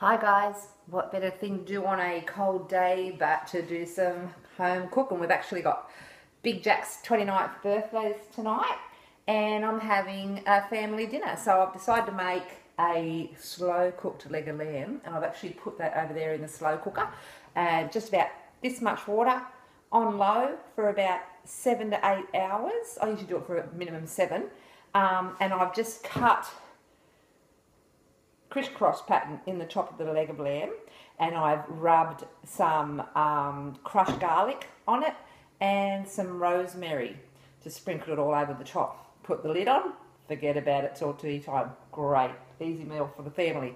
Hi guys, what better thing to do on a cold day but to do some home cooking. We've actually got Big Jack's 29th birthday tonight and I'm having a family dinner. So I've decided to make a slow cooked leg of lamb and I've actually put that over there in the slow cooker. Just about this much water on low for about 7 to 8 hours. I usually do it for a minimum 7. And I've just cut crisscross pattern in the top of the leg of lamb, and I've rubbed some crushed garlic on it and some rosemary. Just sprinkled it all over the top. Put the lid on, forget about it till tea time. Great, easy meal for the family.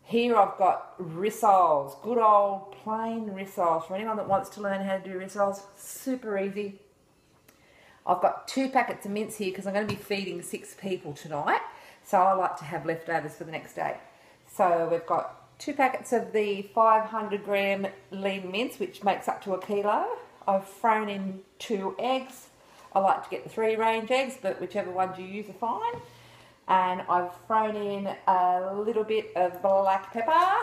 Here I've got rissoles, good old plain rissoles. For anyone that wants to learn how to do rissoles, super easy. I've got 2 packets of mince here because I'm going to be feeding 6 people tonight. So I like to have leftovers for the next day. So we've got 2 packets of the 500 gram lean mince, which makes up to 1 kilo. I've thrown in 2 eggs. I like to get the 3 range eggs, but whichever ones you use are fine. And I've thrown in a little bit of black pepper.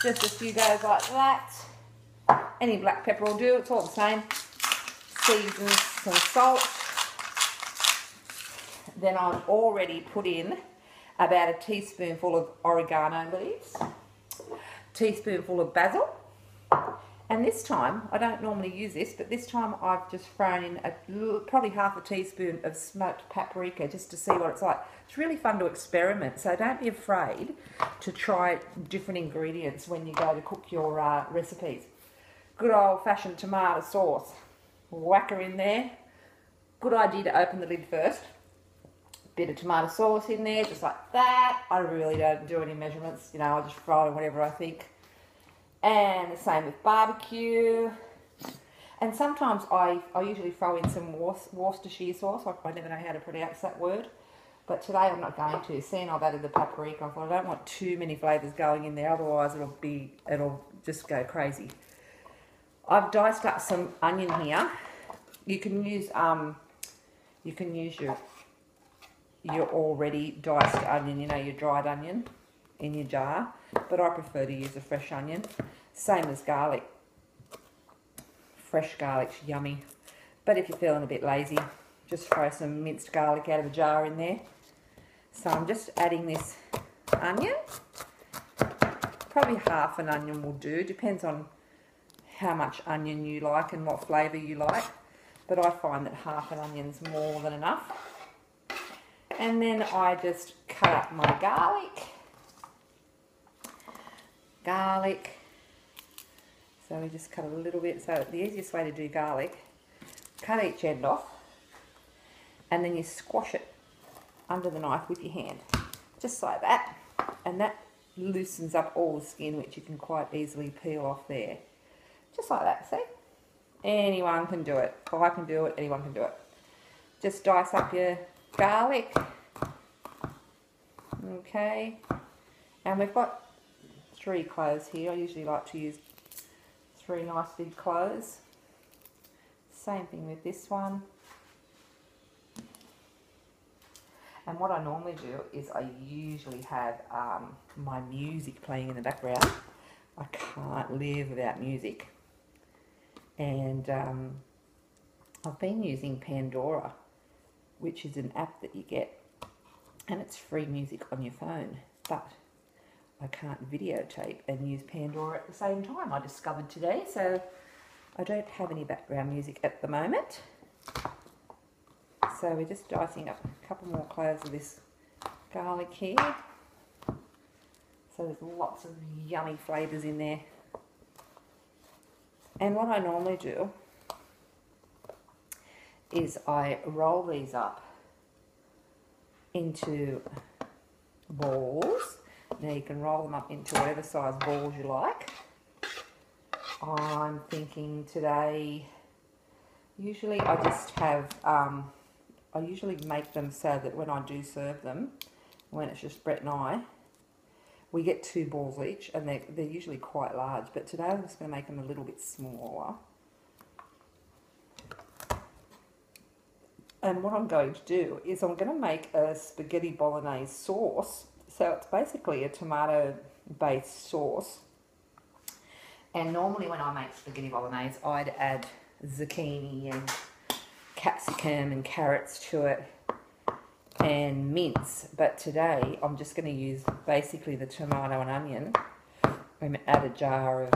Just a few goes like that. Any black pepper will do, it's all the same. Season some salt. Then I've already put in about a teaspoonful of oregano leaves, teaspoonful of basil, and this time, I don't normally use this, but this time I've just thrown in probably half a teaspoon of smoked paprika just to see what it's like. It's really fun to experiment, so don't be afraid to try different ingredients when you go to cook your recipes. Good old-fashioned tomato sauce. Whack her in there. Good idea to open the lid first. Bit of tomato sauce in there, just like that. I really don't do any measurements, you know, I just throw in whatever I think. And the same with barbecue. And sometimes I usually throw in some Worcestershire sauce. I never know how to pronounce that word. But today I'm not going to. Seeing I've added the paprika, I thought I don't want too many flavours going in there, otherwise it'll just go crazy. I've diced up some onion here. You can use your already diced onion, you know, your dried onion in your jar, but I prefer to use a fresh onion. Same as garlic. Fresh garlic's yummy. But if you're feeling a bit lazy, just throw some minced garlic out of a jar in there. So I'm just adding this onion. Probably half an onion will do, depends on how much onion you like and what flavour you like. But I find that half an onion's more than enough. And then I just cut up my garlic. So we just cut a little bit. So the easiest way to do garlic, cut each end off and then you squash it under the knife with your hand. Just like that. And that loosens up all the skin, which you can quite easily peel off there. Just like that, see? Anyone can do it. I can do it, anyone can do it. Just dice up your garlic. Okay, and we've got 3 cloves here. I usually like to use 3 nice big cloves. Same thing with this one. And what I normally do is I usually have my music playing in the background. I can't live without music. And I've been using Pandora, which is an app that you get, and it's free music on your phone, but I can't videotape and use Pandora at the same time, I discovered today, so I don't have any background music at the moment. So we're just dicing up a couple more cloves of this garlic here. So there's lots of yummy flavours in there. And what I normally do is I roll these up into balls. Now you can roll them up into whatever size balls you like. I'm thinking today, usually I just have, I usually make them so that when I do serve them, when it's just Brett and I, we get 2 balls each, and they're usually quite large, but today I'm just going to make them a little bit smaller. And what I'm going to do is I'm going to make a spaghetti bolognese sauce So it's basically a tomato-based sauce. And normally when I make spaghetti bolognese, I'd add zucchini and capsicum and carrots to it and mince. But today I'm just going to use basically the tomato and onion and add a jar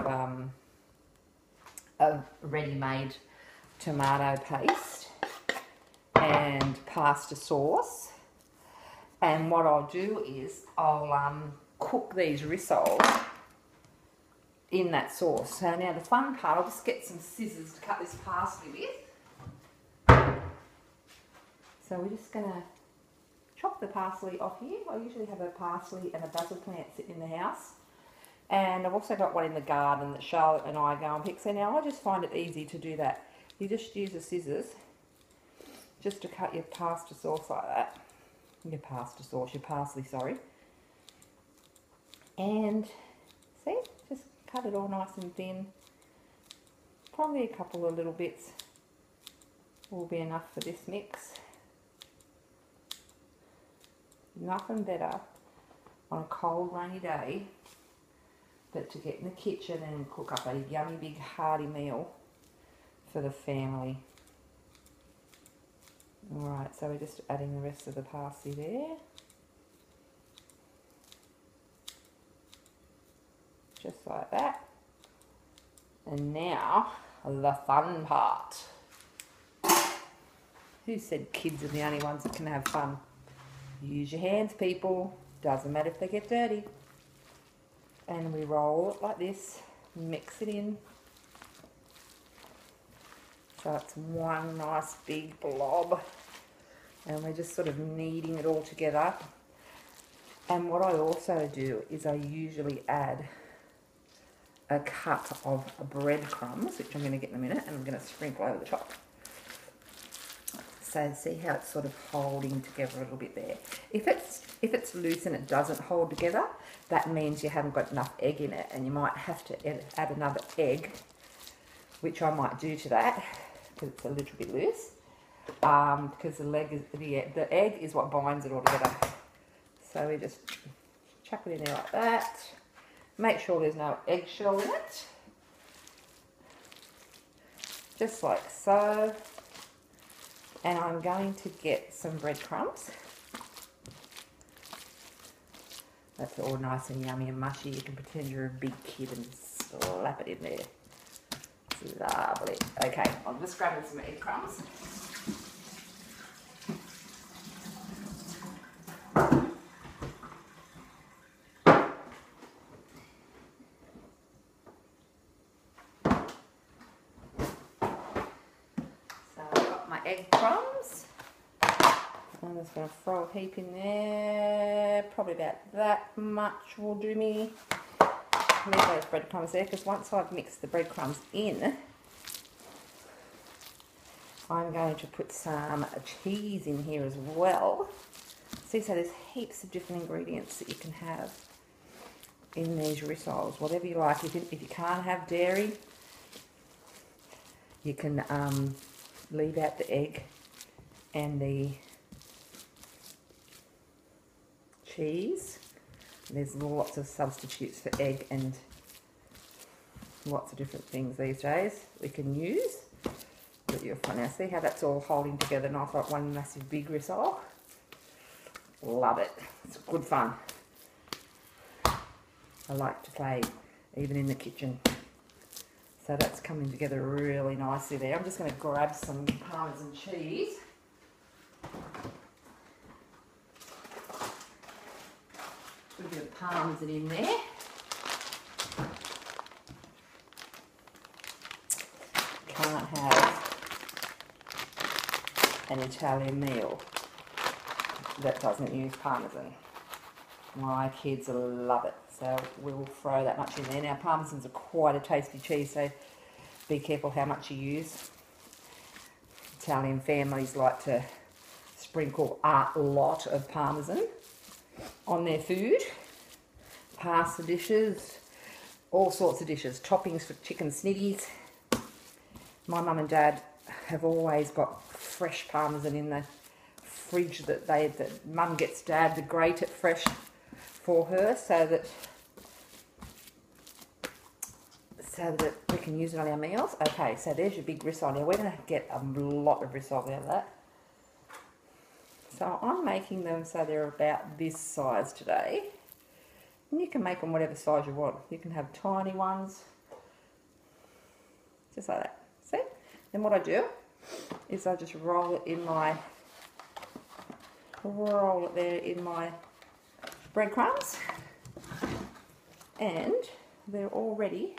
of ready-made tomato paste and pasta sauce. And what I'll do is I'll cook these rissoles in that sauce. So now the fun part, I'll just get some scissors to cut this parsley with. So we're just going to chop the parsley off here. I usually have a parsley and a basil plant sitting in the house. And I've also got one in the garden that Charlotte and I go and pick. So now I just find it easy to do that. You just use the scissors just to cut your pasta sauce like that. Your parsley, sorry. And see, just cut it all nice and thin. Probably a couple of little bits will be enough for this mix. Nothing better on a cold, rainy day but to get in the kitchen and cook up a yummy, big, hearty meal for the family. Alright, so we're just adding the rest of the parsley there. Just like that. And now, the fun part. Who said kids are the only ones that can have fun? Use your hands, people. Doesn't matter if they get dirty. And we roll it like this, mix it in. So it's one nice big blob. And we're just sort of kneading it all together. And what I also do is I usually add a cut of breadcrumbs, which I'm going to get in a minute, and I'm going to sprinkle over the top. So see how it's sort of holding together a little bit there. If it's loose and it doesn't hold together, that means you haven't got enough egg in it, and you might have to add another egg, which I might do to that because it's a little bit loose. Because the egg is what binds it all together. So we just chuck it in there like that. Make sure there's no eggshell in it. Just like so. And I'm going to get some breadcrumbs. That's all nice and yummy and mushy. You can pretend you're a big kid and slap it in there. It's lovely. Okay, I'm just grabbing some breadcrumbs. Egg crumbs. I'm just going to throw a heap in there. Probably about that much will do me. Leave those breadcrumbs there because once I've mixed the breadcrumbs in, I'm going to put some cheese in here as well. See, so there's heaps of different ingredients that you can have in these rissoles, whatever you like. If you can't have dairy, you can leave out the egg and the cheese. There's lots of substitutes for egg and lots of different things these days we can use. But you'll find now, see how that's all holding together nice like one massive big rissole. Love it. It's good fun. I like to play even in the kitchen. So that's coming together really nicely there. I'm just going to grab some Parmesan cheese. Put a bit of Parmesan in there. Can't have an Italian meal that doesn't use Parmesan. My kids love it, so we'll throw that much in there. Now, Parmesans are quite a tasty cheese, so be careful how much you use. Italian families like to sprinkle a lot of Parmesan on their food. Pasta dishes, all sorts of dishes. Toppings for chicken snitties. My mum and dad have always got fresh Parmesan in the fridge that Mum gets Dad to grate it fresh for her so that we can use it on our meals. Okay, so there's your big rissole. Now we're going to get a lot of rissole out of that. So I'm making them so they're about this size today. And you can make them whatever size you want. You can have tiny ones, just like that. See? Then what I do is I just roll it there in my breadcrumbs, and they're all ready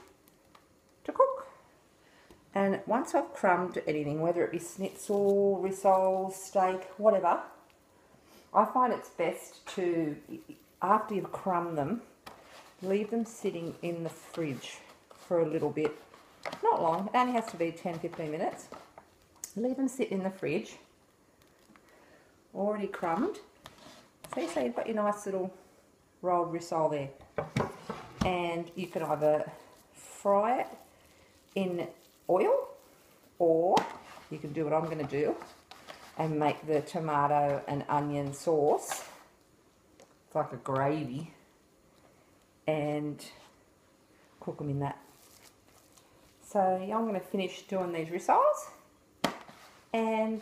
to cook. And once I've crumbed anything, whether it be schnitzel, rissoles, steak, whatever, I find it's best to, after you've crumbed them, leave them sitting in the fridge for a little bit. Not long, it only has to be 10-15 minutes. Leave them sit in the fridge, already crumbed. So you've got your nice little rolled rissole there. And you can either fry it in oil, or you can do what I'm going to do and make the tomato and onion sauce. It's like a gravy, and cook them in that. So I'm going to finish doing these rissoles, and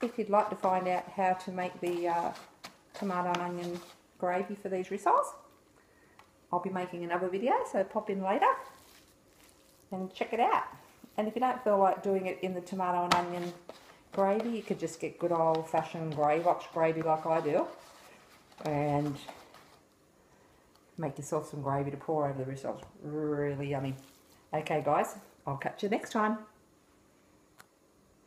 if you'd like to find out how to make the tomato and onion gravy for these rissoles, I'll be making another video, so pop in later and check it out. And if you don't feel like doing it in the tomato and onion gravy, you could just get good old-fashioned grey box gravy like I do, and make yourself some gravy to pour over the rissoles. Really yummy. Okay guys, I'll catch you next time.